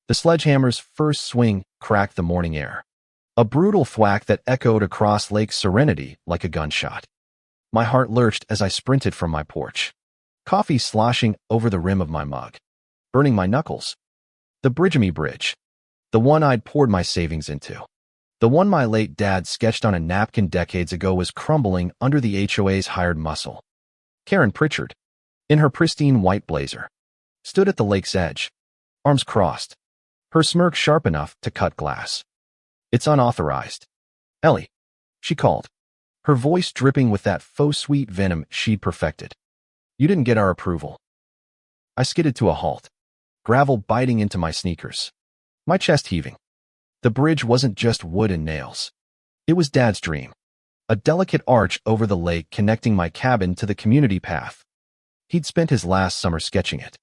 The sledgehammer's first swing cracked the morning air. A brutal thwack that echoed across Lake Serenity like a gunshot. My heart lurched as I sprinted from my porch. Coffee sloshing over the rim of my mug, burning my knuckles. The Bridgamy Bridge. The one I'd poured my savings into. The one my late dad sketched on a napkin decades ago was crumbling under the HOA's hired muscle. Karen Pritchard, in her pristine white blazer, stood at the lake's edge, arms crossed, her smirk sharp enough to cut glass. "It's unauthorized." "Ellie," she called, her voice dripping with that faux sweet venom she'd perfected. "You didn't get our approval." I skidded to a halt, gravel biting into my sneakers, my chest heaving. The bridge wasn't just wood and nails. It was Dad's dream. A delicate arch over the lake connecting my cabin to the community path. He'd spent his last summer sketching it,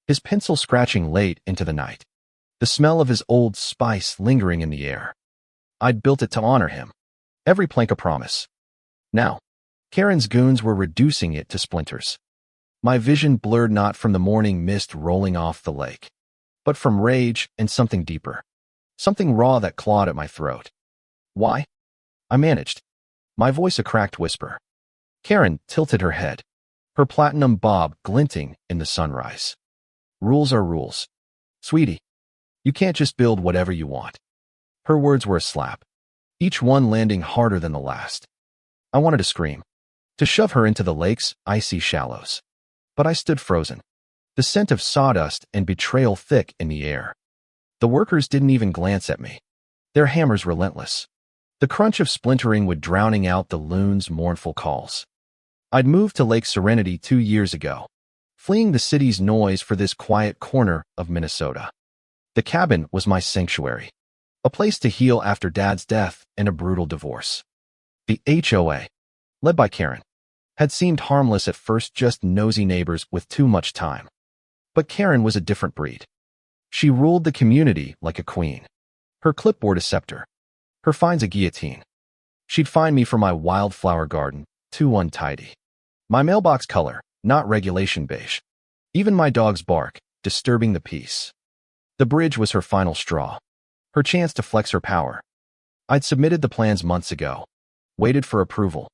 his pencil scratching late into the night, the smell of his old spice lingering in the air. I'd built it to honor him, every plank a promise. Now, Karen's goons were reducing it to splinters. My vision blurred not from the morning mist rolling off the lake, but from rage and something deeper. Something raw that clawed at my throat. "Why?" I managed, my voice a cracked whisper. Karen tilted her head, her platinum bob glinting in the sunrise. "Rules are rules. Sweetie, you can't just build whatever you want." Her words were a slap, each one landing harder than the last. I wanted to scream, to shove her into the lake's icy shallows. But I stood frozen, the scent of sawdust and betrayal thick in the air. The workers didn't even glance at me, their hammers relentless. The crunch of splintering would drowning out the loon's mournful calls. I'd moved to Lake Serenity 2 years ago, fleeing the city's noise for this quiet corner of Minnesota. The cabin was my sanctuary, a place to heal after Dad's death and a brutal divorce. The HOA, led by Karen, had seemed harmless at first, just nosy neighbors with too much time. But Karen was a different breed. She ruled the community like a queen. Her clipboard a scepter, her fines a guillotine. She'd fine me for my wildflower garden, too untidy. My mailbox color, not regulation beige. Even my dog's bark, disturbing the peace. The bridge was her final straw, her chance to flex her power. I'd submitted the plans months ago, waited for approval.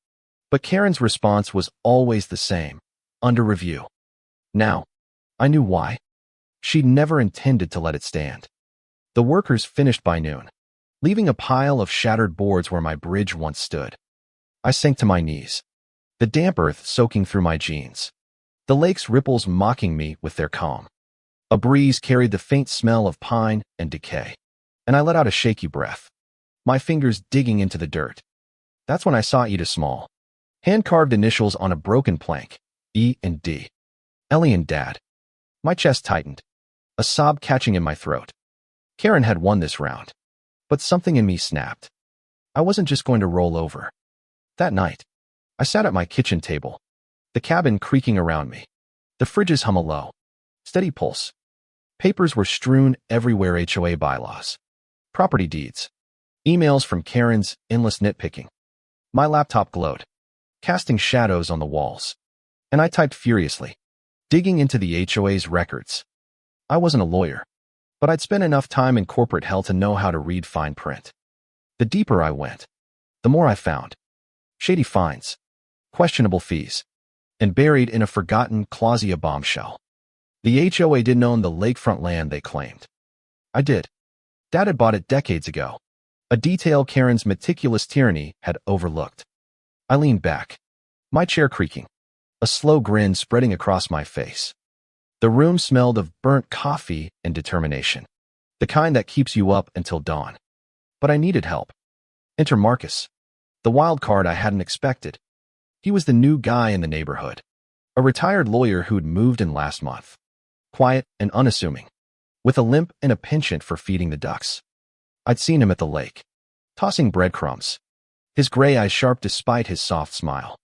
But Karen's response was always the same, under review. Now, I knew why. She'd never intended to let it stand. The workers finished by noon, leaving a pile of shattered boards where my bridge once stood. I sank to my knees, the damp earth soaking through my jeans, the lake's ripples mocking me with their calm. A breeze carried the faint smell of pine and decay, and I let out a shaky breath, my fingers digging into the dirt. That's when I saw Ida Small, hand-carved initials on a broken plank, E and D. Ellie and Dad. My chest tightened, a sob catching in my throat. Karen had won this round, but something in me snapped. I wasn't just going to roll over. That night, I sat at my kitchen table, the cabin creaking around me, the fridge's hum a low, steady pulse. Papers were strewn everywhere: HOA bylaws, property deeds, emails from Karen's endless nitpicking. My laptop glowed, casting shadows on the walls, and I typed furiously, digging into the HOA's records. I wasn't a lawyer, but I'd spent enough time in corporate hell to know how to read fine print. The deeper I went, the more I found. Shady fines, questionable fees, and buried in a forgotten closet a bombshell. The HOA didn't own the lakefront land they claimed. I did. Dad had bought it decades ago, a detail Karen's meticulous tyranny had overlooked. I leaned back, my chair creaking, a slow grin spreading across my face. The room smelled of burnt coffee and determination, the kind that keeps you up until dawn. But I needed help. Enter Marcus, the wild card I hadn't expected. He was the new guy in the neighborhood, a retired lawyer who'd moved in last month. Quiet and unassuming, with a limp and a penchant for feeding the ducks. I'd seen him at the lake, tossing breadcrumbs, his gray eyes sharp despite his soft smile.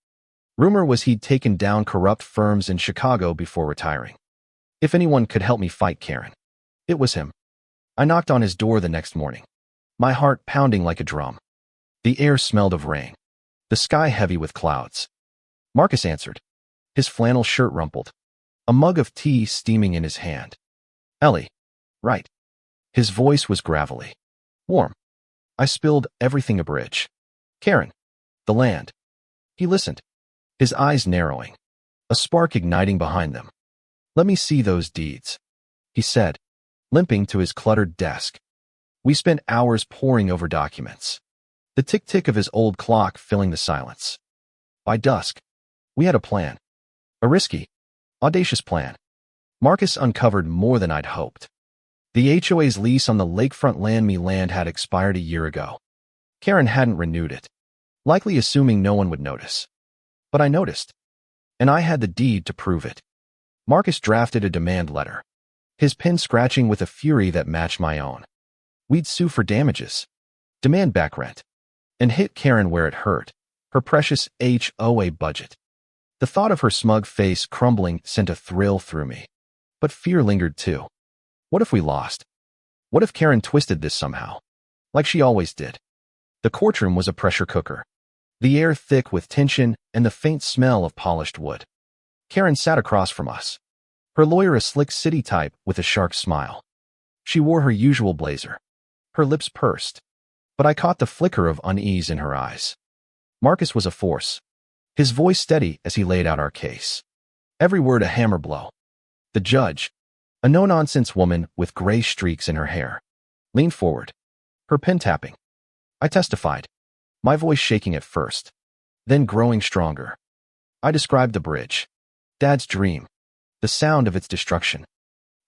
Rumor was he'd taken down corrupt firms in Chicago before retiring. If anyone could help me fight Karen, it was him. I knocked on his door the next morning, my heart pounding like a drum. The air smelled of rain, the sky heavy with clouds. Marcus answered, his flannel shirt rumpled, a mug of tea steaming in his hand. "Ellie, right. His voice was gravelly. Warm. I spilled everything a bridge. Karen. The land. He listened, his eyes narrowing, a spark igniting behind them. Let me see those deeds, he said, limping to his cluttered desk. We spent hours poring over documents, the tick-tick of his old clock filling the silence. By dusk, we had a plan. A risky, audacious plan. Marcus uncovered more than I'd hoped. The HOA's lease on the lakefront land had expired a year ago. Karen hadn't renewed it, likely assuming no one would notice. But I noticed, and I had the deed to prove it. Marcus drafted a demand letter, his pen scratching with a fury that matched my own. We'd sue for damages, demand back rent, and hit Karen where it hurt, her precious HOA budget. The thought of her smug face crumbling sent a thrill through me. But fear lingered too. What if we lost? What if Karen twisted this somehow? Like she always did. The courtroom was a pressure cooker, the air thick with tension and the faint smell of polished wood. Karen sat across from us, her lawyer a slick city type with a sharp smile. She wore her usual blazer, her lips pursed, but I caught the flicker of unease in her eyes. Marcus was a force, his voice steady as he laid out our case. Every word a hammer blow. The judge, a no-nonsense woman with gray streaks in her hair, leaned forward, her pen tapping. I testified, my voice shaking at first, then growing stronger. I described the bridge, Dad's dream, the sound of its destruction.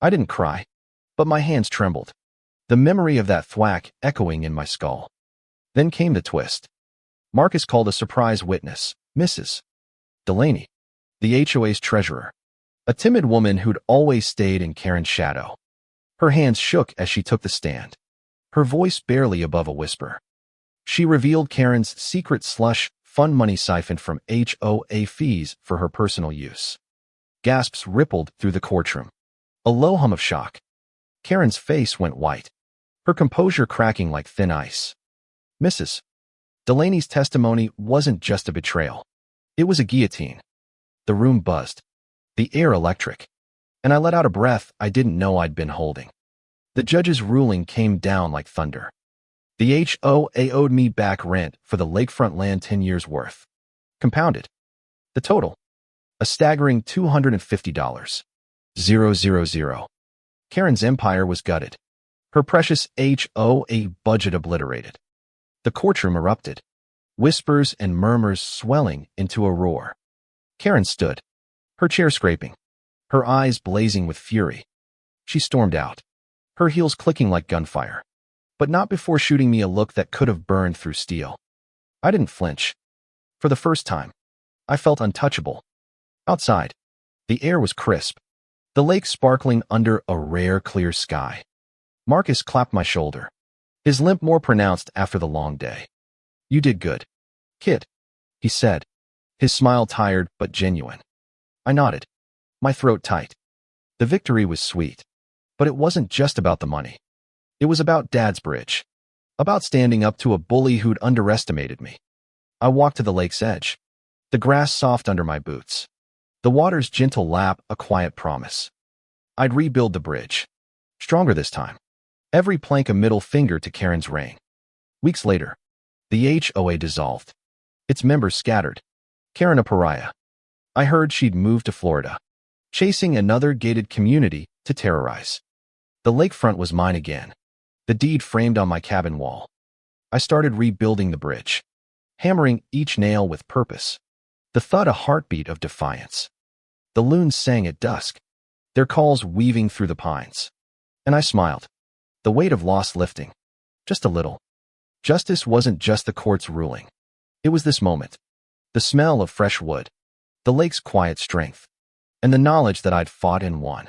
I didn't cry, but my hands trembled, the memory of that thwack echoing in my skull. Then came the twist. Marcus called a surprise witness, Mrs. Delaney, the HOA's treasurer, a timid woman who'd always stayed in Karen's shadow. Her hands shook as she took the stand, her voice barely above a whisper. She revealed Karen's secret slush fund money siphoned from HOA fees for her personal use. Gasps rippled through the courtroom, a low hum of shock. Karen's face went white, her composure cracking like thin ice. Mrs. Delaney's testimony wasn't just a betrayal. It was a guillotine. The room buzzed, the air electric, and I let out a breath I didn't know I'd been holding. The judge's ruling came down like thunder. The HOA owed me back rent for the lakefront land 10 years' worth. Compounded. The total, a staggering $250. 000. Karen's empire was gutted, her precious HOA budget obliterated. The courtroom erupted, whispers and murmurs swelling into a roar. Karen stood, her chair scraping, her eyes blazing with fury. She stormed out, her heels clicking like gunfire, but not before shooting me a look that could have burned through steel. I didn't flinch. For the first time, I felt untouchable. Outside, the air was crisp, the lake sparkling under a rare clear sky. Marcus clapped my shoulder, his limp more pronounced after the long day. You did good, kid, he said, his smile tired but genuine. I nodded, my throat tight. The victory was sweet, but it wasn't just about the money. It was about Dad's bridge, about standing up to a bully who'd underestimated me. I walked to the lake's edge, the grass soft under my boots, the water's gentle lap a quiet promise. I'd rebuild the bridge, stronger this time, every plank a middle finger to Karen's reign. Weeks later, the HOA dissolved, its members scattered, Karen a pariah. I heard she'd moved to Florida, chasing another gated community to terrorize. The lakefront was mine again, the deed framed on my cabin wall. I started rebuilding the bridge, hammering each nail with purpose, the thud a heartbeat of defiance. The loons sang at dusk, their calls weaving through the pines. And I smiled, the weight of loss lifting, just a little. Justice wasn't just the court's ruling. It was this moment, the smell of fresh wood, the lake's quiet strength, and the knowledge that I'd fought and won.